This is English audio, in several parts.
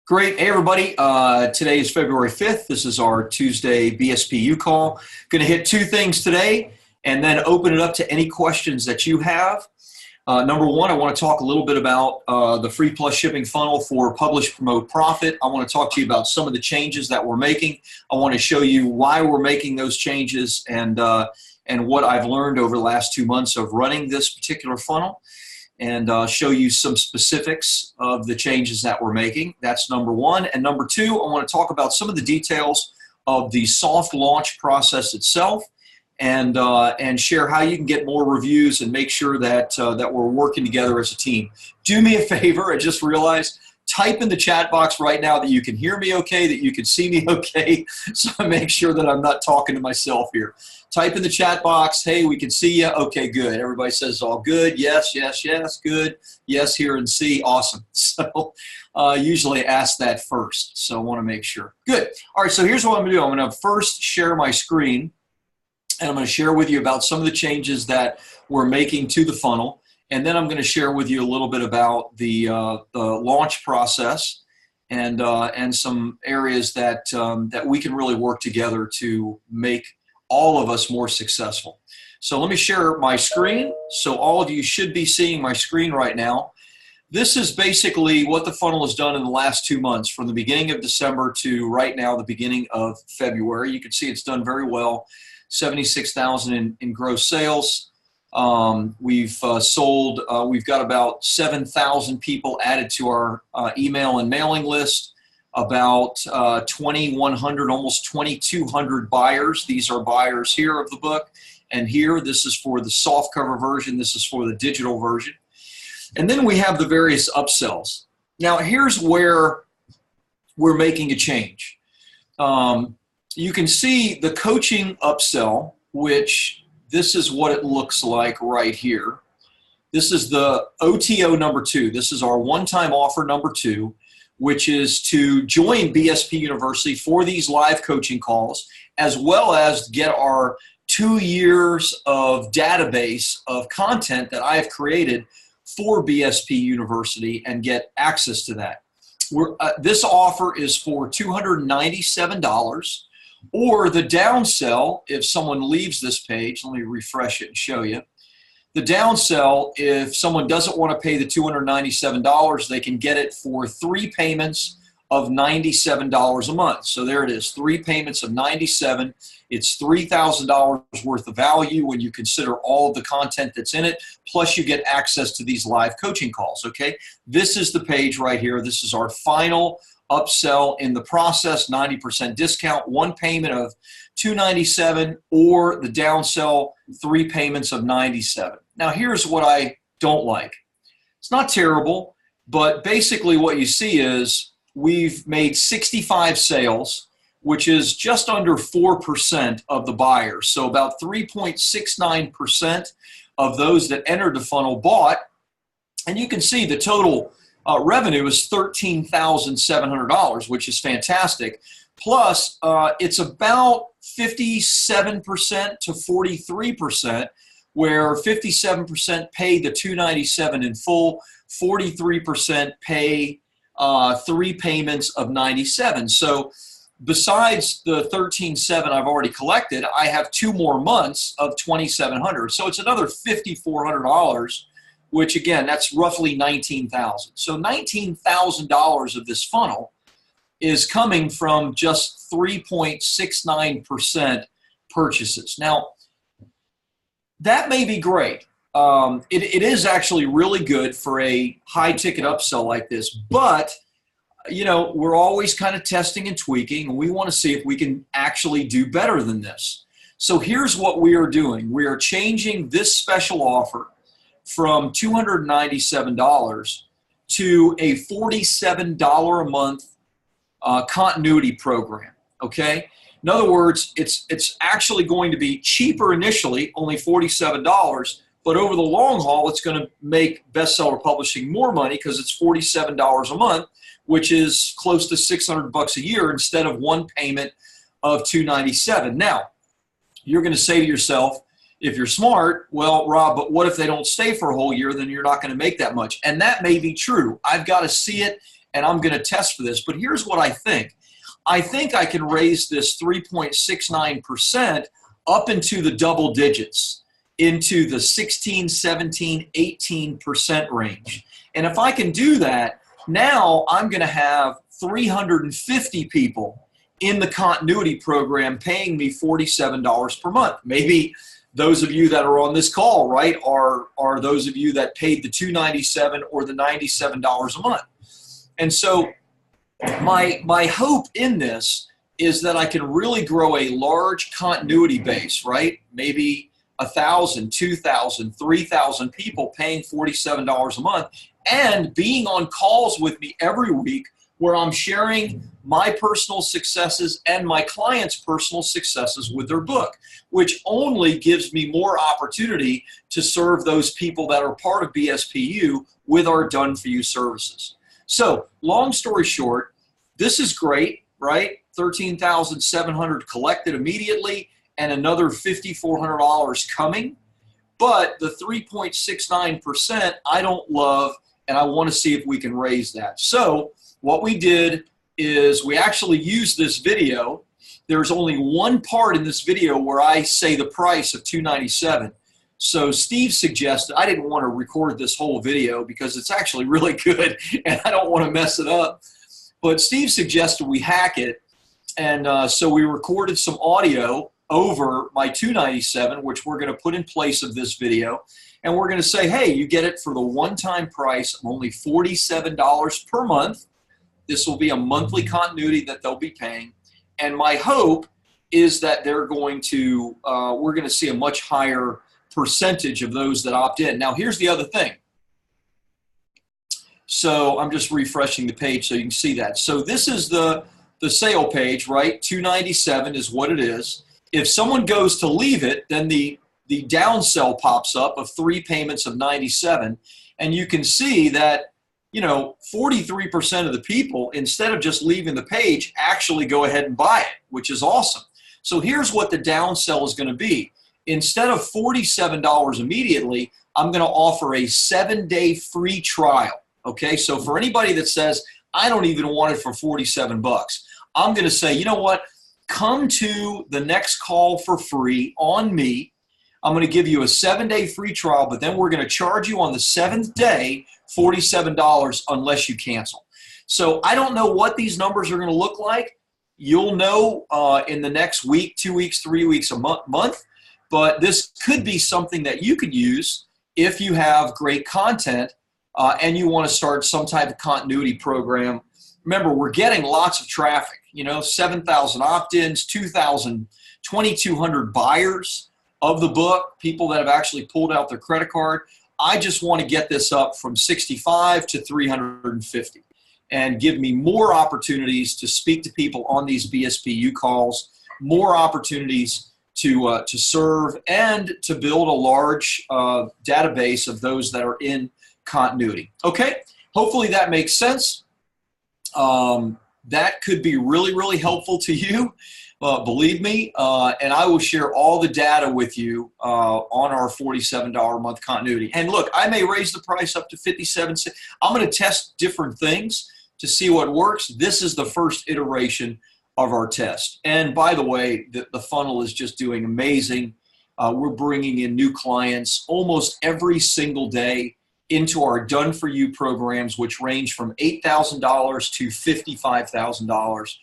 Great. Hey, everybody. Today is February 5th. This is our Tuesday BSPU call. Going to hit two things today and then open it up to any questions that you have. Number one, I want to talk a little bit about the free plus shipping funnel for Publish, Promote, Profit. I want to talk to you about some of the changes that we're making. I want to show you why we're making those changes and what I've learned over the last 2 months of running this particular funnel, and show you some specifics of the changes that we're making. That's number one. And number two, I want to talk about some of the details of the soft launch process itself, and share how you can get more reviews and make sure that that we're working together as a team. Do me a favor. I just realized, type in the chat box right now that you can hear me okay, that you can see me okay, so I make sure that I'm not talking to myself here. Type in the chat box, hey, we can see you. Okay, good. Everybody says all good. Yes, yes, yes, good. Yes, hear and see. Awesome. So usually ask that first, so I want to make sure. Good. All right, so here's what I'm going to do. I'm going to first share my screen, and I'm going to share with you about some of the changes that we're making to the funnel. And then I'm going to share with you a little bit about the launch process and some areas that that we can really work together to make all of us more successful. So let me share my screen. So all of you should be seeing my screen right now. This is basically what the funnel has done in the last 2 months, from the beginning of December to right now, the beginning of February. You can see it's done very well. 76,000 in gross sales. We've sold, we've got about 7,000 people added to our email and mailing list, about 2,100, almost 2,200 buyers. These are buyers here of the book, and here, this is for the soft cover version, this is for the digital version. And then we have the various upsells. Now, here's where we're making a change. You can see the coaching upsell, which this is what it looks like right here. This is the OTO number 2. This is our one-time offer number 2, which is to join BSP University for these live coaching calls, as well as get our 2 years of database of content that I have created for BSP University and get access to that. This offer is for $297. Or the downsell, if someone leaves this page, let me refresh it and show you. The downsell, if someone doesn't want to pay the $297, they can get it for 3 payments of $97 a month. So there it is, 3 payments of $97. It's $3,000 worth of value when you consider all of the content that's in it, plus you get access to these live coaching calls, okay? This is the page right here. This is our final upsell in the process, 90% discount, 1 payment of $297, or the downsell, 3 payments of $97. Now, here's what I don't like. It's not terrible, but basically what you see is we've made 65 sales, which is just under 4% of the buyers. So about 3.69% of those that entered the funnel bought. And you can see the total revenue is $13,700, which is fantastic. Plus, it's about 57% to 43%, where 57% pay the $297 in full, 43% pay 3 payments of $97. So besides the $13,700 I've already collected, I have 2 more months of $2,700. So it's another $5,400. Which again, that's roughly $19,000. So $19,000 of this funnel is coming from just 3.69% purchases. Now, that may be great. It is actually really good for a high-ticket upsell like this, but you know, we're always kind of testing and tweaking, and we want to see if we can actually do better than this. So here's what we are doing. We are changing this special offer from $297 to a $47 a month continuity program, okay? In other words, it's actually going to be cheaper initially, only $47, but over the long haul, it's going to make bestseller publishing more money because it's $47 a month, which is close to $600 a year instead of 1 payment of $297. Now, you're going to say to yourself, if you're smart, well, Rob, but what if they don't stay for a whole year? Then you're not going to make that much. And that may be true. I've got to see it and I'm going to test for this. But here's what I think. I think I can raise this 3.69% up into the double digits, into the 16, 17, 18% range. And if I can do that, now I'm going to have 350 people in the continuity program paying me $47 per month. Maybe those of you that are on this call, right, are those of you that paid the $297 or the $97 a month. And so my hope in this is that I can really grow a large continuity base, right? Maybe 1,000, 2,000, 3,000 people paying $47 a month and being on calls with me every week where I'm sharing my personal successes and my clients' personal successes with their book, which only gives me more opportunity to serve those people that are part of BSPU with our done-for-you services. So, long story short, this is great, right? $13,700 collected immediately and another $5,400 coming. But the 3.69% I don't love, and I want to see if we can raise that. So what we did is we actually used this video. There's only one part in this video where I say the price of $297. So Steve suggested, I didn't want to record this whole video because it's actually really good and I don't want to mess it up. But Steve suggested we hack it. And so we recorded some audio over my $297, which we're going to put in place of this video. And we're going to say, hey, you get it for the one-time price of only $47 per month. This will be a monthly continuity that they'll be paying. And my hope is that they're going to, we're going to see a much higher percentage of those that opt in. Now, here's the other thing. So I'm just refreshing the page so you can see that. So this is the sale page, right? $297 is what it is. If someone goes to leave it, then the downsell pops up of 3 payments of $97. And you can see that, 43% of the people, instead of just leaving the page, actually go ahead and buy it, which is awesome. So here's what the downsell is going to be. Instead of $47 immediately, I'm going to offer a 7-day free trial. Okay, so for anybody that says, I don't even want it for $47, I'm going to say, you know what? Come to the next call for free on me. I'm going to give you a 7-day free trial, but then we're going to charge you on the 7th day $47 unless you cancel. So I don't know what these numbers are going to look like. You'll know in the next week, 2 weeks, 3 weeks, a month. But this could be something that you could use if you have great content and you want to start some type of continuity program. Remember, we're getting lots of traffic, 7,000 opt-ins, 2,000, 2,200 buyers of the book, people that have actually pulled out their credit card. I just want to get this up from 65 to 350 and give me more opportunities to speak to people on these BSPU calls, more opportunities to serve and to build a large database of those that are in continuity. Okay, hopefully that makes sense. That could be really, really helpful to you, believe me, and I will share all the data with you on our $47 a month continuity. And look, I may raise the price up to $57. I'm going to test different things to see what works. This is the first iteration of our test. And by the way, the funnel is just doing amazing. We're bringing in new clients almost every single day into our done-for-you programs, which range from $8,000 to $55,000,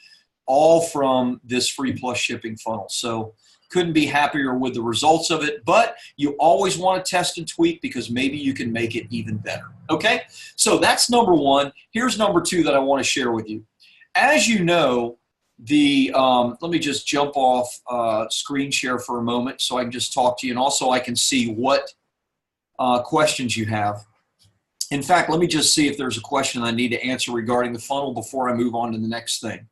all from this free plus shipping funnel. So couldn't be happier with the results of it, but you always want to test and tweak because maybe you can make it even better. Okay, so that's number one. Here's number two that I want to share with you. As you know, let me just jump off screen share for a moment so I can just talk to you, and also I can see what questions you have. In fact, let me just see if there's a question I need to answer regarding the funnel before I move on to the next thing.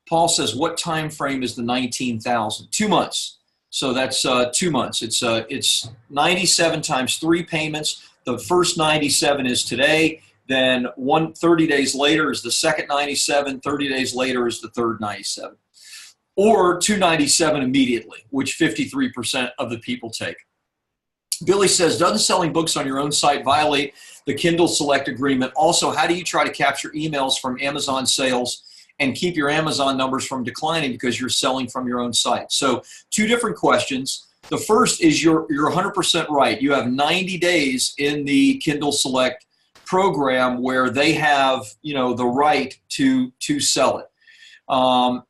Paul says, what time frame is the 19,000? 2 months. So that's 2 months. It's 97 times 3 payments. The first 97 is today. Then 30 days later is the second 97. 30 days later is the third 97. Or 297 immediately, which 53% of the people take. Billy says, doesn't selling books on your own site violate the Kindle Select agreement. Also, how do you try to capture emails from Amazon sales and keep your Amazon numbers from declining because you're selling from your own site? So 2 different questions. The first is you're 100% right. You have 90 days in the Kindle Select program where they have, the right to sell it. Am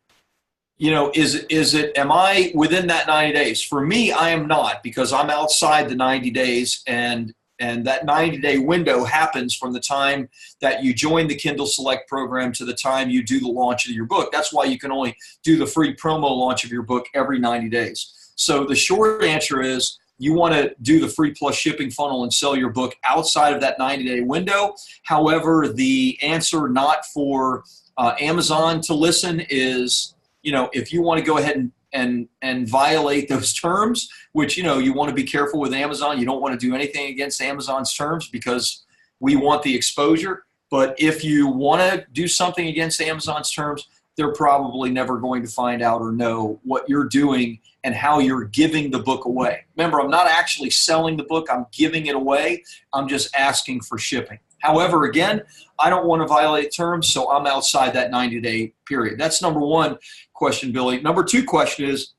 I within that 90 days? For me, I am not, because I'm outside the 90 days, and that 90-day window happens from the time that you join the Kindle Select program to the time you do the launch of your book. That's why you can only do the free promo launch of your book every 90 days. So the short answer is you want to do the free plus shipping funnel and sell your book outside of that 90-day window. However, the answer not for Amazon to listen is, if you want to go ahead and violate those terms, which, you want to be careful with Amazon. You don't want to do anything against Amazon's terms because we want the exposure. But if you want to do something against Amazon's terms, they're probably never going to find out or know what you're doing and how you're giving the book away. Remember, I'm not actually selling the book. I'm giving it away. I'm just asking for shipping. However, again, I don't want to violate terms, so I'm outside that 90-day period. That's number 1 question, Billy. Number 2 question is,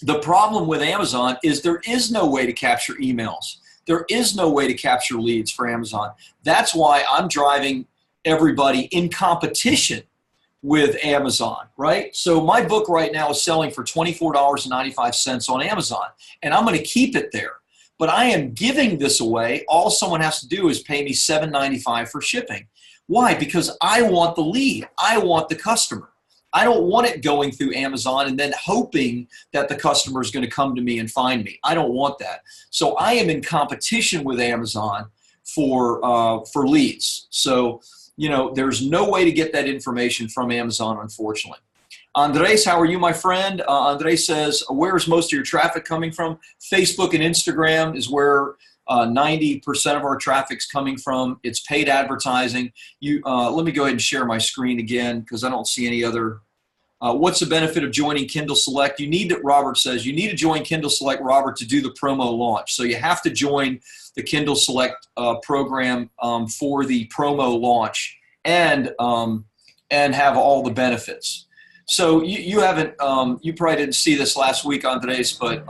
the problem with Amazon is there is no way to capture emails. There is no way to capture leads for Amazon. That's why I'm driving everybody in competition with Amazon, right? So my book right now is selling for $24.95 on Amazon, and I'm going to keep it there. But I am giving this away. All someone has to do is pay me $7.95 for shipping. Why? Because I want the lead. I want the customer. I don't want it going through Amazon and then hoping that the customer is going to come to me and find me. I don't want that. So I am in competition with Amazon for leads. So, there's no way to get that information from Amazon, unfortunately. Andres, how are you, my friend? Andres says, where is most of your traffic coming from? Facebook and Instagram is where 90% of our traffic's coming from. It's paid advertising. Let me go ahead and share my screen again because I don't see any other. What's the benefit of joining Kindle Select? Robert says, you need to join Kindle Select, Robert, to do the promo launch. So you have to join the Kindle Select program for the promo launch and have all the benefits. So you haven't, you probably didn't see this last week, Andres, but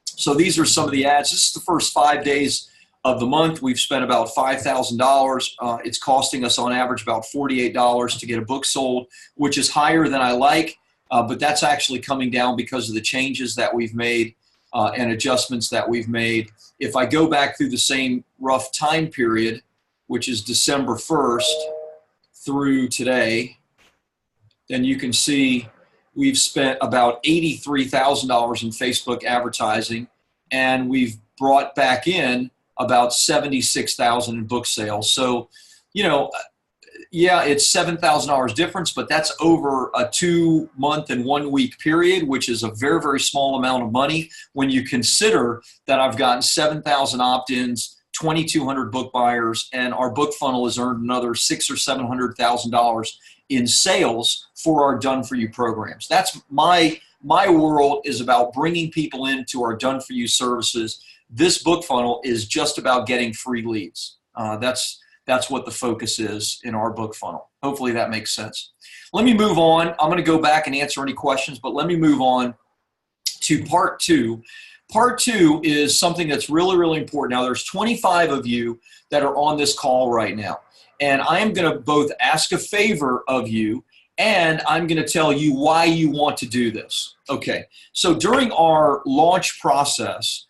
so these are some of the ads. This is the first 5 days of the month. We've spent about $5,000. It's costing us on average about $48 to get a book sold, which is higher than I like, but that's actually coming down because of the changes that we've made and adjustments that we've made. If I go back through the same rough time period, which is December 1st through today, then you can see we've spent about $83,000 in Facebook advertising, and we've brought back in about $76,000 in book sales. So, yeah, it's $7,000 difference, but that's over a 2-month and 1-week period, which is a very, very small amount of money when you consider that I've gotten 7,000 opt-ins, 2,200 book buyers, and our book funnel has earned another $600,000 or $700,000 in sales for our done-for-you programs. That's my world is about bringing people into our done-for-you services. This book funnel is just about getting free leads. That's what the focus is in our book funnel. Hopefully that makes sense. Let me move on. I'm going to go back and answer any questions, but let me move on to part 2. Part 2 is something that's really, really important. Now, there's 25 of you that are on this call right now, and I am going to both ask a favor of you and I'm going to tell you why you want to do this. Okay, so during our launch process,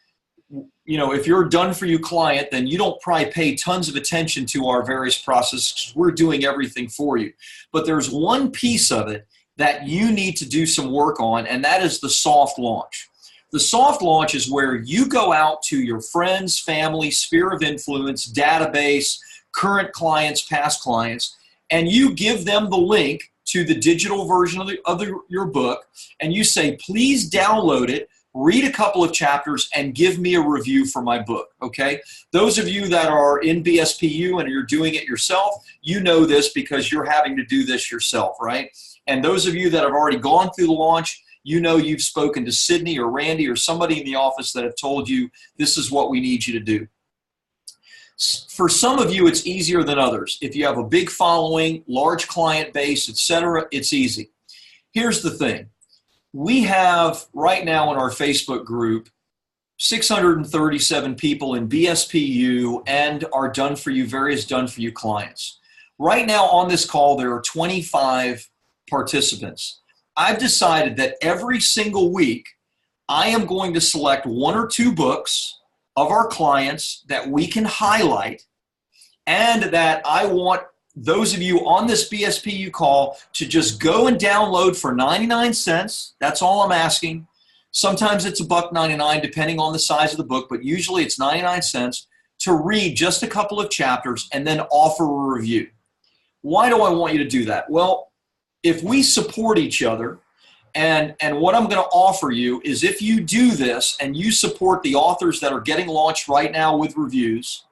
if you're a done-for-you client, then you don't probably pay tons of attention to our various processes. We're doing everything for you. But there's one piece of it that you need to do some work on, and that is the soft launch. The soft launch is where you go out to your friends, family, sphere of influence, database, current clients, past clients, and you give them the link to the digital version of your book, and you say, please download it, read a couple of chapters, and give me a review for my book, okay? Those of you that are in BSPU and you're doing it yourself, you know this because you're having to do this yourself, right? And those of you that have already gone through the launch, you know you've spoken to Sydney or Randy or somebody in the office that have told you this is what we need you to do. For some of you, it's easier than others. If you have a big following, large client base, etc., it's easy. Here's the thing. We have right now in our Facebook group 637 people in BSPU and our various done for you clients. Right now on this call, there are 25 participants. I've decided that every single week, I am going to select 1 or 2 books of our clients that we can highlight, and that I want those of you on this BSPU call to just go and download for 99 cents. That's all I'm asking. Sometimes it's $1.99 depending on the size of the book, but usually it's 99 cents to read just a couple of chapters and then offer a review. Why do I want you to do that? Well, if we support each other, and what I'm going to offer you is, if you do this and you support the authors that are getting launched right now with reviews,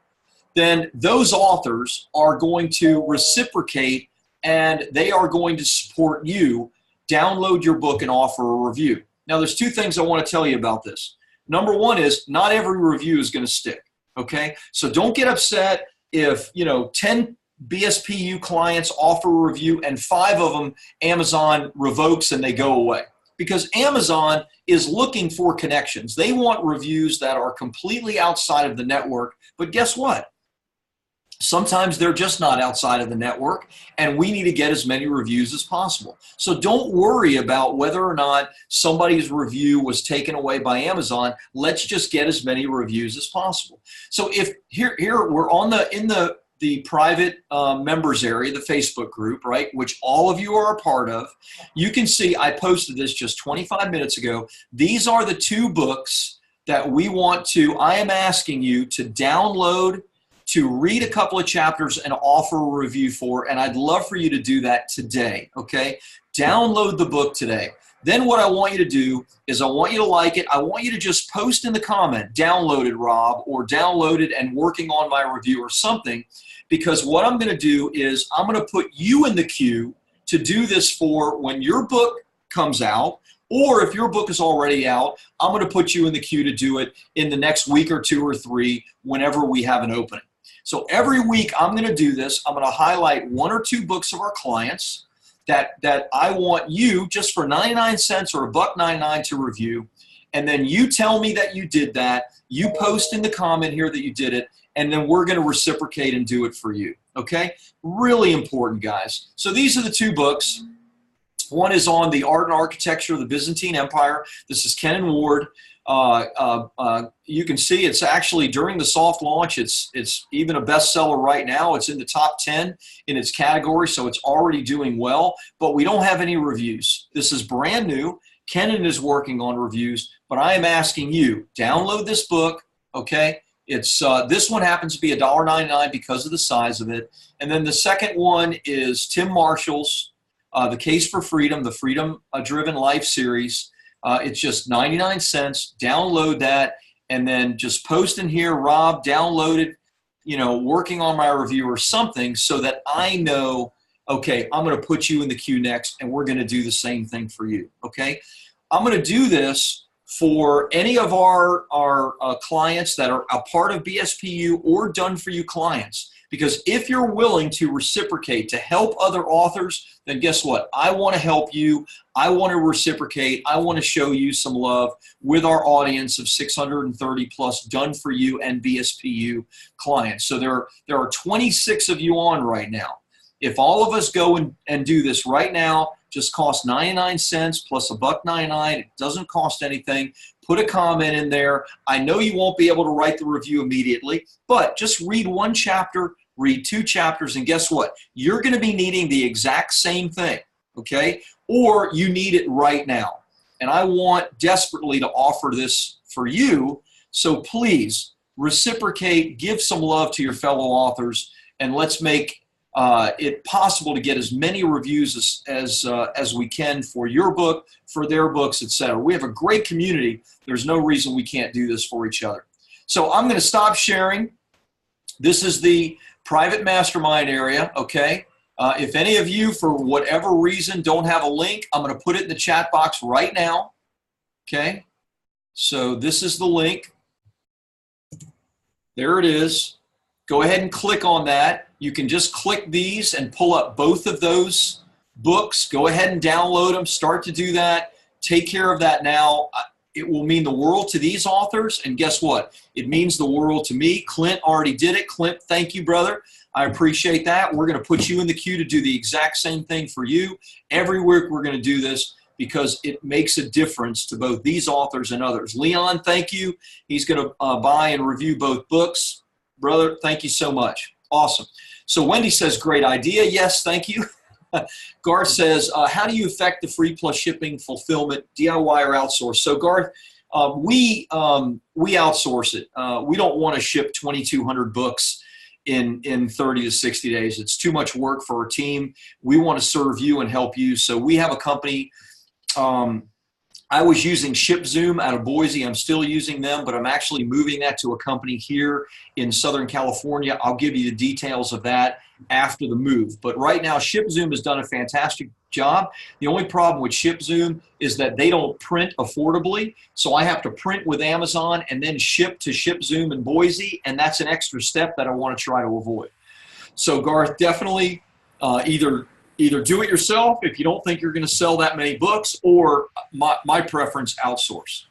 then those authors are going to reciprocate and they are going to support you, download your book and offer a review. Now, there's 2 things I want to tell you about this. Number 1 is not every review is going to stick, okay? So don't get upset if, 10 BSPU clients offer a review and 5 of them Amazon revokes and they go away. Because Amazon is looking for connections. They want reviews that are completely outside of the network. But guess what? Sometimes they're just not outside of the network, and we need to get as many reviews as possible. So don't worry about whether or not somebody's review was taken away by Amazon. Let's just get as many reviews as possible. So if here we're in the private members area, the Facebook group, right, which all of you are a part of. You can see I posted this just 25 minutes ago. These are the 2 books that I am asking you to download, to read a couple of chapters and offer a review for, and I'd love for you to do that today, okay? Download the book today. Then what I want you to do is I want you to like it. I want you to just post in the comment, downloaded, Rob, or downloaded and working on my review or something, because what I'm going to do is I'm going to put you in the queue to do this for when your book comes out, or if your book is already out, I'm going to put you in the queue to do it in the next week or 2 or 3 whenever we have an opening. So every week I'm going to do this. I'm going to highlight 1 or 2 books of our clients that I want you, just for 99 cents or $1.99 to review, and then you tell me that you did that. You post in the comment here that you did it, and then we're going to reciprocate and do it for you, okay? Really important, guys. So these are the 2 books. One is on the art and architecture of the Byzantine Empire. This is Ken and Ward. You can see it's actually, during the soft launch, it's even a bestseller right now. It's in the top 10 in its category, so it's already doing well, but we don't have any reviews. This is brand new. Kenan is working on reviews, but I am asking you, download this book, okay? It's this one happens to be $1.99 because of the size of it. And then the second one is Tim Marshall's The Case for Freedom, the Freedom-Driven Life series. It's just 99 cents. Download that, and then just post in here, Rob, downloaded, working on my review or something, so that I know, okay, I'm going to put you in the queue next, and we're going to do the same thing for you, okay? I'm going to do this for any of our clients that are a part of BSPU or done for you clients. Because if you're willing to reciprocate, to help other authors, then guess what? I want to help you. I want to reciprocate. I want to show you some love with our audience of 630 plus done for you and BSPU clients. So there are 26 of you on right now. If all of us go and do this right now, just costs 99 cents plus $1.99. It doesn't cost anything. Put a comment in there. I know you won't be able to write the review immediately, but just read 1 chapter, read 2 chapters, and guess what? You're going to be needing the exact same thing, okay? Or you need it right now. And I want desperately to offer this for you, so please reciprocate, give some love to your fellow authors, and let's make it possible to get as many reviews as we can for your book, for their books, etc. We have a great community. There's no reason we can't do this for each other. So I'm going to stop sharing. This is the private mastermind area, okay? If any of you, for whatever reason, don't have a link, I'm going to put it in the chat box right now, okay? So this is the link. There it is. go ahead and click on that. You can just click these and pull up both of those books. Go ahead and download them. Start to do that. Take care of that now. It will mean the world to these authors. And guess what? It means the world to me. Clint already did it. Clint, thank you, brother. I appreciate that. We're going to put you in the queue to do the exact same thing for you. Every week we're going to do this because it makes a difference to both these authors and others. Leon, thank you. He's going to buy and review both books. Brother, thank you so much. Awesome. So Wendy says, great idea. Yes, thank you. Garth says, how do you affect the free plus shipping fulfillment, DIY or outsource? So Garth, we outsource it. We don't want to ship 2,200 books in 30 to 60 days. It's too much work for our team. We want to serve you and help you. So we have a company. I was using ShipZoom out of Boise. I'm still using them, but I'm actually moving that to a company here in Southern California. I'll give you the details of that after the move. But right now, ShipZoom has done a fantastic job. The only problem with ShipZoom is that they don't print affordably. So I have to print with Amazon and then ship to ShipZoom in Boise, and that's an extra step that I want to try to avoid. So Garth, definitely either do it yourself if you don't think you're going to sell that many books, or my preference, outsource.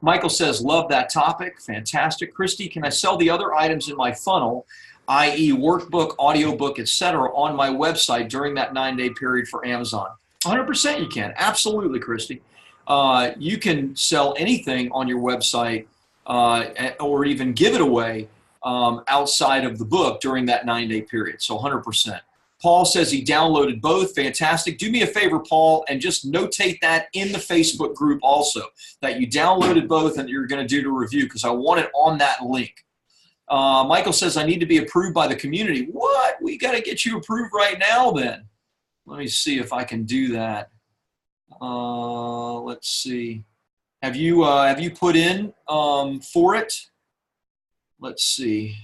Michael says, love that topic. Fantastic. Christy, can I sell the other items in my funnel, i.e. workbook, audiobook, etc., on my website during that 9-day period for Amazon? 100% you can. Absolutely, Christy. You can sell anything on your website or even give it away outside of the book during that 9-day period. So 100%. Paul says he downloaded both. Fantastic. Do me a favor, Paul, and just notate that in the Facebook group also, that you downloaded both and you're going to do the review, because I want it on that link. Michael says, I need to be approved by the community. What? We got to get you approved right now then. Let me see if I can do that. Let's see. Have you put in for it? Let's see.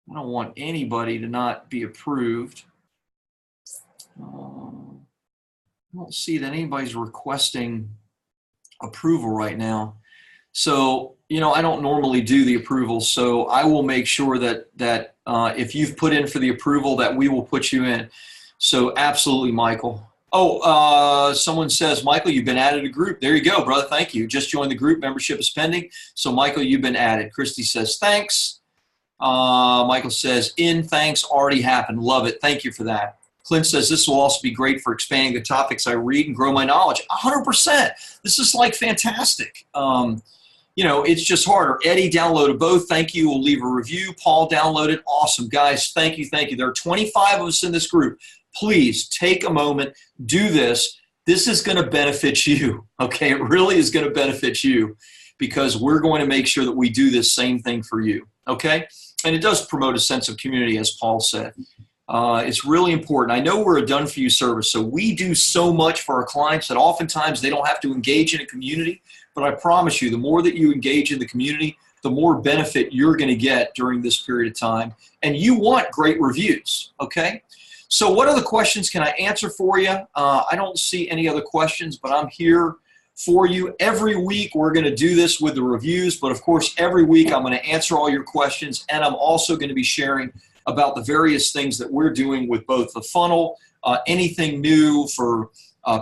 I don't want anybody to not be approved. I don't see that anybody's requesting approval right now. So, I don't normally do the approval, so I will make sure that if you've put in for the approval, that we will put you in. So absolutely, Michael. Oh, someone says, Michael, you've been added to a group. There you go, brother. Thank you. Just joined the group. Membership is pending. So, Michael, you've been added. Christy says, thanks. Michael says, thanks, already happened. Love it. Thank you for that. Clint says, this will also be great for expanding the topics I read and grow my knowledge. 100%. This is like fantastic. It's just harder. Eddie downloaded both. Thank you. We'll leave a review. Paul downloaded. Awesome. Guys, thank you. Thank you. There are 25 of us in this group. Please take a moment. Do this. This is going to benefit you. Okay? It really is going to benefit you, because we're going to make sure that we do this same thing for you. Okay? And it does promote a sense of community, as Paul said. It's really important. I know we're a done-for-you service, so we do so much for our clients that oftentimes they don't have to engage in a community. But I promise you, the more that you engage in the community, the more benefit you're going to get during this period of time. And you want great reviews, okay? So what other questions can I answer for you? I don't see any other questions, but I'm here for you. Every week we're going to do this with the reviews, but of course every week I'm going to answer all your questions, and I'm also going to be sharing about the various things that we're doing with both the funnel, anything new for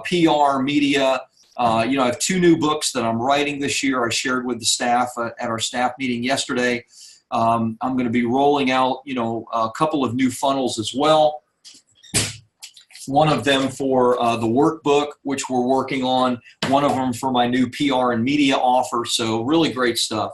PR, media. I have 2 new books that I'm writing this year. I shared with the staff at our staff meeting yesterday. I'm going to be rolling out, a couple of new funnels as well. One of them for the workbook, which we're working on. One of them for my new PR and media offer. So really great stuff.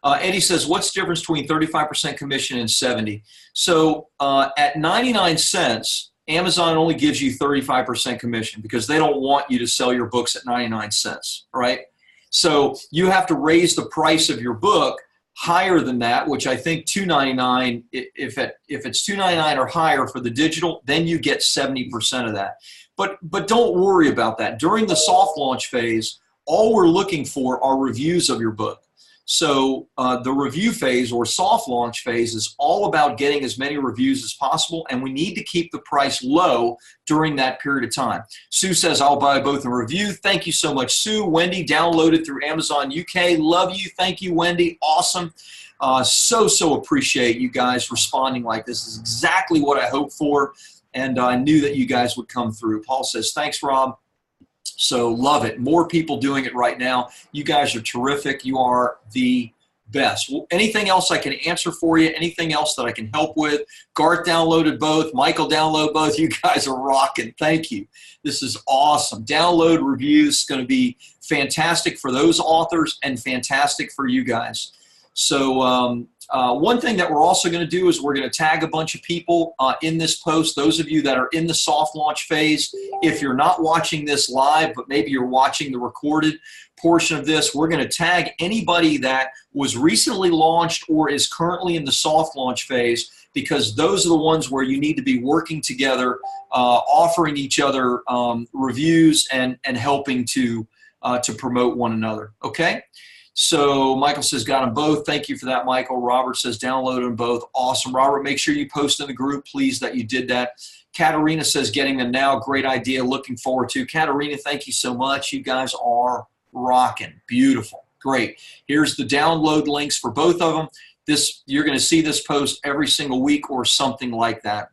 Eddie says, what's the difference between 35% commission and 70? So at 99 cents, Amazon only gives you 35% commission because they don't want you to sell your books at 99 cents, right? So you have to raise the price of your book higher than that, which I think $2.99, if it's $2.99 or higher for the digital, then you get 70% of that. But don't worry about that. During the soft launch phase, all we're looking for are reviews of your book. So the review phase or soft launch phase is all about getting as many reviews as possible, and we need to keep the price low during that period of time. Sue says, I'll buy both in review. Thank you so much, Sue. Wendy, downloaded through Amazon UK. Love you. Thank you, Wendy. Awesome. So appreciate you guys responding like this. This is exactly what I hoped for, and I knew that you guys would come through. Paul says, thanks, Rob. So love it. More people doing it right now. You guys are terrific. You are the best. Well, anything else I can answer for you? Anything else that I can help with? Garth downloaded both. Michael downloaded both. You guys are rocking. Thank you. This is awesome. Download reviews is going to be fantastic for those authors and fantastic for you guys. So one thing that we're also going to do is we're going to tag a bunch of people in this post. Those of you that are in the soft launch phase, if you're not watching this live, but maybe you're watching the recorded portion of this, we're going to tag anybody that was recently launched or is currently in the soft launch phase, because those are the ones where you need to be working together, offering each other reviews and helping to promote one another. Okay? So Michael says, got them both. Thank you for that, Michael. Robert says, download them both. Awesome. Robert, make sure you post in the group, please, that you did that. Katarina says, getting them now. Great idea. Looking forward to. Katarina, thank you so much. You guys are rocking. Beautiful. Great. Here's the download links for both of them. You're going to see this post every single week or something like that.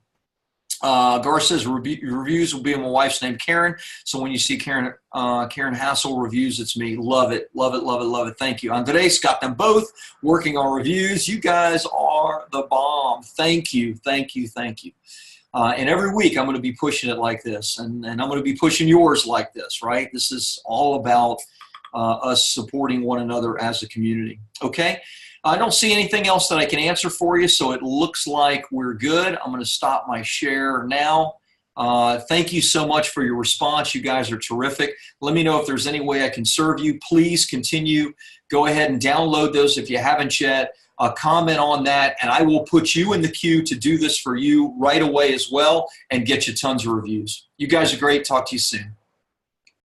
Gar says reviews will be in my wife's name, Karen. So when you see Karen Hassel reviews, it's me. Love it, love it, love it, love it. Thank you. Andres got them both working on reviews. You guys are the bomb. Thank you, thank you, thank you. And every week I'm going to be pushing it like this, and I'm going to be pushing yours like this, right? This is all about us supporting one another as a community. Okay. I don't see anything else that I can answer for you, so it looks like we're good. I'm going to stop my share now. Thank you so much for your response. You guys are terrific. Let me know if there's any way I can serve you. Please continue. Go ahead and download those if you haven't yet. Comment on that, and I will put you in the queue to do this for you right away as well and get you tons of reviews. You guys are great. Talk to you soon.